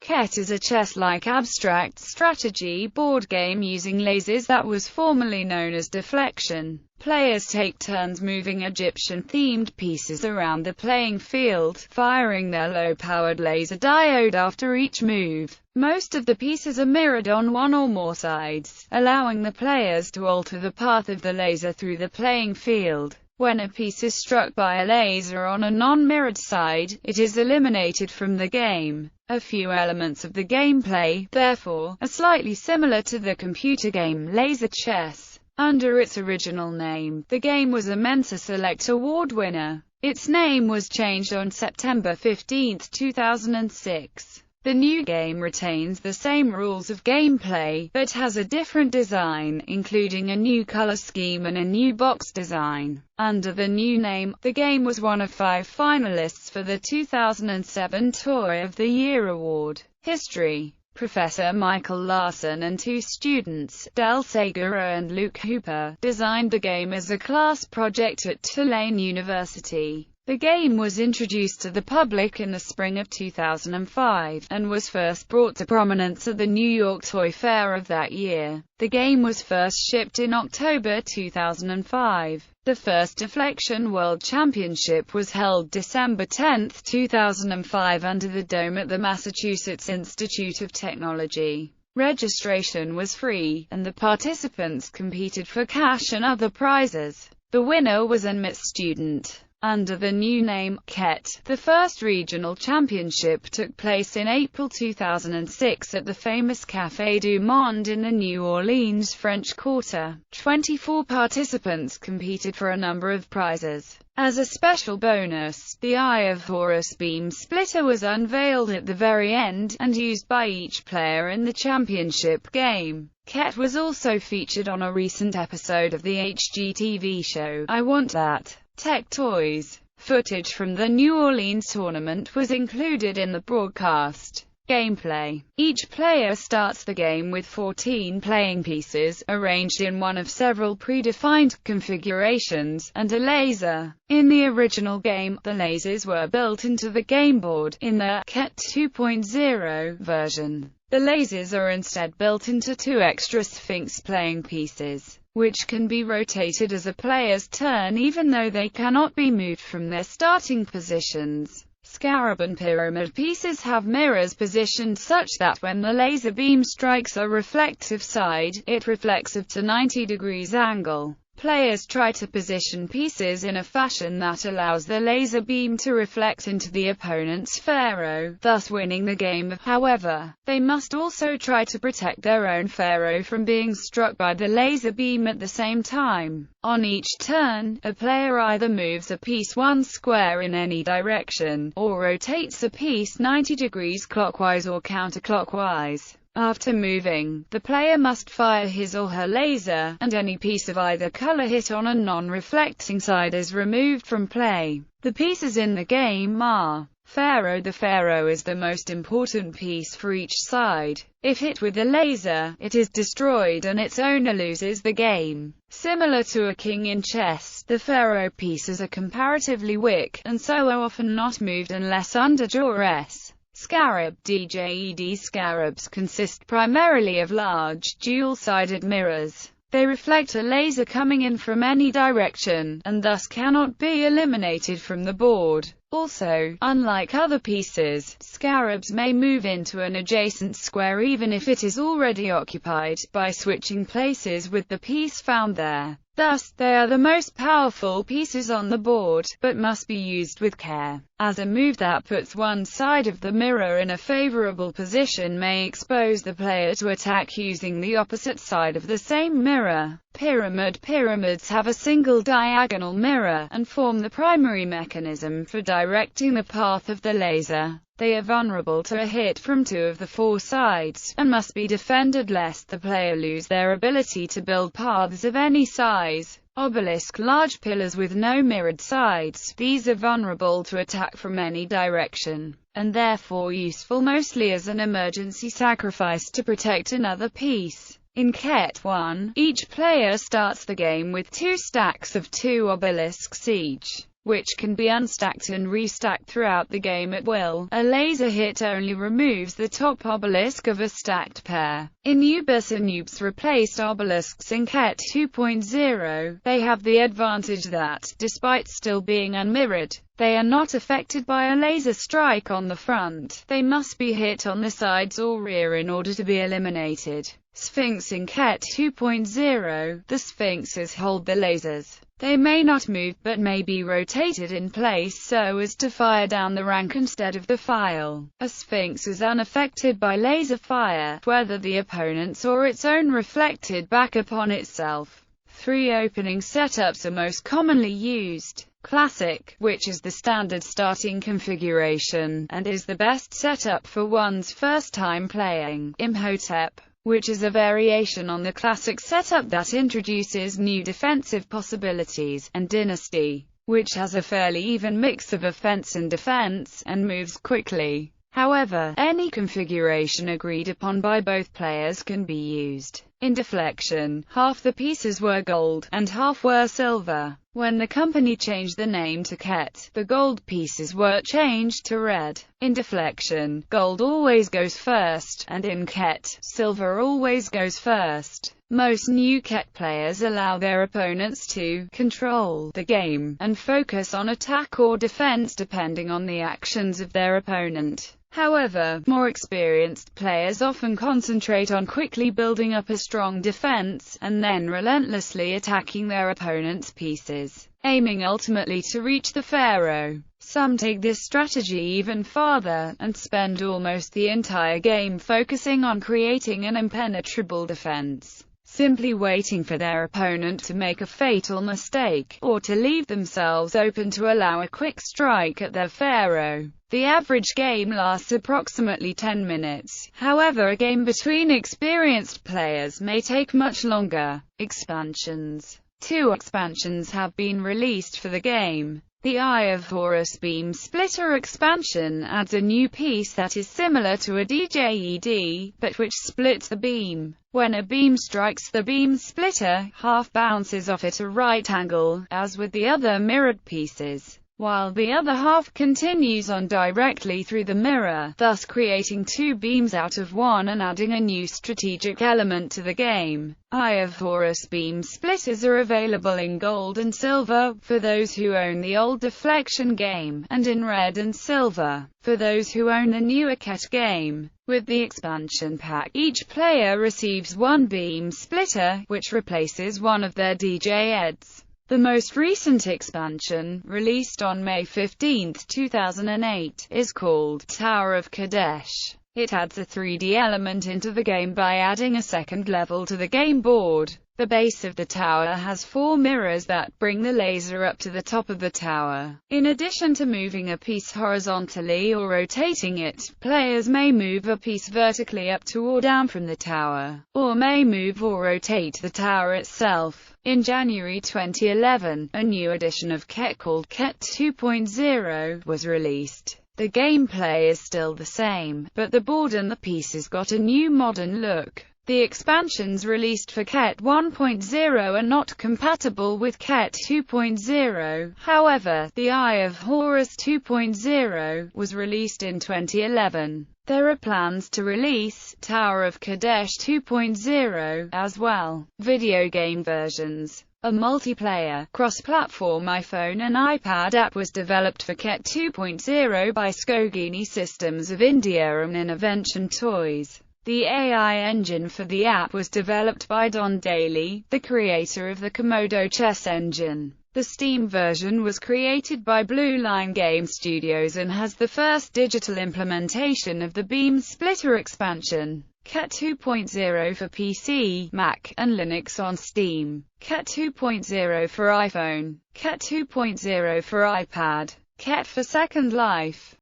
Khet is a chess-like abstract strategy board game using lasers that was formerly known as Deflection. Players take turns moving Egyptian-themed pieces around the playing field, firing their low-powered laser diode after each move. Most of the pieces are mirrored on one or more sides, allowing the players to alter the path of the laser through the playing field. When a piece is struck by a laser on a non-mirrored side, it is eliminated from the game. A few elements of the gameplay, therefore, are slightly similar to the computer game Laser Chess. Under its original name, the game was a Mensa Select Award winner. Its name was changed on September 15, 2006. The new game retains the same rules of gameplay, but has a different design, including a new color scheme and a new box design. Under the new name, the game was one of 5 finalists for the 2007 Toy of the Year award. History: Professor Michael Larson and 2 students, Del Segura and Luke Hooper, designed the game as a class project at Tulane University. The game was introduced to the public in the spring of 2005, and was first brought to prominence at the New York Toy Fair of that year. The game was first shipped in October 2005. The first Deflection World Championship was held December 10, 2005 under the dome at the Massachusetts Institute of Technology. Registration was free, and the participants competed for cash and other prizes. The winner was a MIT student. Under the new name, Khet, the first regional championship took place in April 2006 at the famous Café du Monde in the New Orleans French Quarter. 24 participants competed for a number of prizes. As a special bonus, the Eye of Horus beam splitter was unveiled at the very end, and used by each player in the championship game. Khet was also featured on a recent episode of the HGTV show, I Want That. Tech Toys. Footage from the New Orleans tournament was included in the broadcast. Gameplay: each player starts the game with 14 playing pieces, arranged in one of several predefined configurations, and a laser. In the original game, the lasers were built into the game board. In the Khet 2.0 version, the lasers are instead built into 2 extra Sphinx playing pieces, which can be rotated as a player's turn even though they cannot be moved from their starting positions. Scarab and pyramid pieces have mirrors positioned such that when the laser beam strikes a reflective side, it reflects up to 90 degrees angle. Players try to position pieces in a fashion that allows the laser beam to reflect into the opponent's pharaoh, thus winning the game. However, they must also try to protect their own pharaoh from being struck by the laser beam at the same time. On each turn, a player either moves a piece 1 square in any direction, or rotates a piece 90 degrees clockwise or counterclockwise. After moving, the player must fire his or her laser, and any piece of either color hit on a non-reflecting side is removed from play. The pieces in the game are Pharaoh. The pharaoh is the most important piece for each side. If hit with a laser, it is destroyed and its owner loses the game. Similar to a king in chess, the pharaoh pieces are comparatively weak, and so are often not moved unless under duress. Scarab. DJED scarabs consist primarily of large, dual-sided mirrors. They reflect a laser coming in from any direction, and thus cannot be eliminated from the board. Also, unlike other pieces, scarabs may move into an adjacent square even if it is already occupied, by switching places with the piece found there. Thus, they are the most powerful pieces on the board, but must be used with care, as a move that puts one side of the mirror in a favorable position may expose the player to attack using the opposite side of the same mirror. Pyramid. Pyramids have a single diagonal mirror, and form the primary mechanism for directing the path of the laser. They are vulnerable to a hit from 2 of the 4 sides, and must be defended lest the player lose their ability to build paths of any size. Obelisk. Large pillars with no mirrored sides. These are vulnerable to attack from any direction, and therefore useful mostly as an emergency sacrifice to protect another piece. In Khet 1, each player starts the game with 2 stacks of 2 obelisks each. which can be unstacked and restacked throughout the game at will. A laser hit only removes the top obelisk of a stacked pair. Anubis replaced obelisks in Khet 2.0. They have the advantage that, despite still being unmirrored, they are not affected by a laser strike on the front. They must be hit on the sides or rear in order to be eliminated. Sphinx in Khet 2.0. The Sphinxes hold the lasers. They may not move but may be rotated in place so as to fire down the rank instead of the file. A Sphinx is unaffected by laser fire, whether the opponent's or its own reflected back upon itself. 3 opening setups are most commonly used. Classic, which is the standard starting configuration, and is the best setup for one's first time playing. Imhotep, which is a variation on the classic setup that introduces new defensive possibilities, and Dynasty, which has a fairly even mix of offense and defense, and moves quickly. However, any configuration agreed upon by both players can be used. In Deflection, half the pieces were gold, and half were silver. When the company changed the name to Khet, the gold pieces were changed to red. In Deflection, gold always goes first, and in Khet, silver always goes first. Most new Khet players allow their opponents to control the game, and focus on attack or defense depending on the actions of their opponent. However, more experienced players often concentrate on quickly building up a strong defense, and then relentlessly attacking their opponent's pieces, aiming ultimately to reach the pharaoh. Some take this strategy even farther, and spend almost the entire game focusing on creating an impenetrable defense, simply waiting for their opponent to make a fatal mistake, or to leave themselves open to allow a quick strike at their pharaoh. The average game lasts approximately 10 minutes, however a game between experienced players may take much longer. Expansions. 2 expansions have been released for the game. The Eye of Horus Beam Splitter expansion adds a new piece that is similar to a diode, but which splits the beam. When a beam strikes the beam splitter, half bounces off at a right angle, as with the other mirrored pieces, while the other half continues on directly through the mirror, thus creating 2 beams out of 1 and adding a new strategic element to the game. Eye of Horus beam splitters are available in gold and silver, for those who own the old Deflection game, and in red and silver, for those who own the newer Khet game. With the expansion pack, each player receives 1 beam splitter, which replaces one of their DJEDs. The most recent expansion, released on May 15, 2008, is called Tower of Kadesh. It adds a 3D element into the game by adding a second level to the game board. The base of the tower has 4 mirrors that bring the laser up to the top of the tower. In addition to moving a piece horizontally or rotating it, players may move a piece vertically up to or down from the tower, or may move or rotate the tower itself. In January 2011, a new edition of Khet called Khet 2.0 was released. The gameplay is still the same, but the board and the pieces got a new modern look. The expansions released for Khet 1.0 are not compatible with Khet 2.0, however, the Eye of Horus 2.0 was released in 2011. There are plans to release Tower of Kadesh 2.0 as well. Video game versions. A multiplayer, cross-platform iPhone and iPad app was developed for Khet 2.0 by Skogini Systems of India and Innovation Toys. The AI engine for the app was developed by Don Daly, the creator of the Komodo chess engine. The Steam version was created by Blue Line Game Studios and has the first digital implementation of the Beam Splitter expansion. Khet 2.0 for PC, Mac, and Linux on Steam. Khet 2.0 for iPhone. Khet 2.0 for iPad. Khet for Second Life.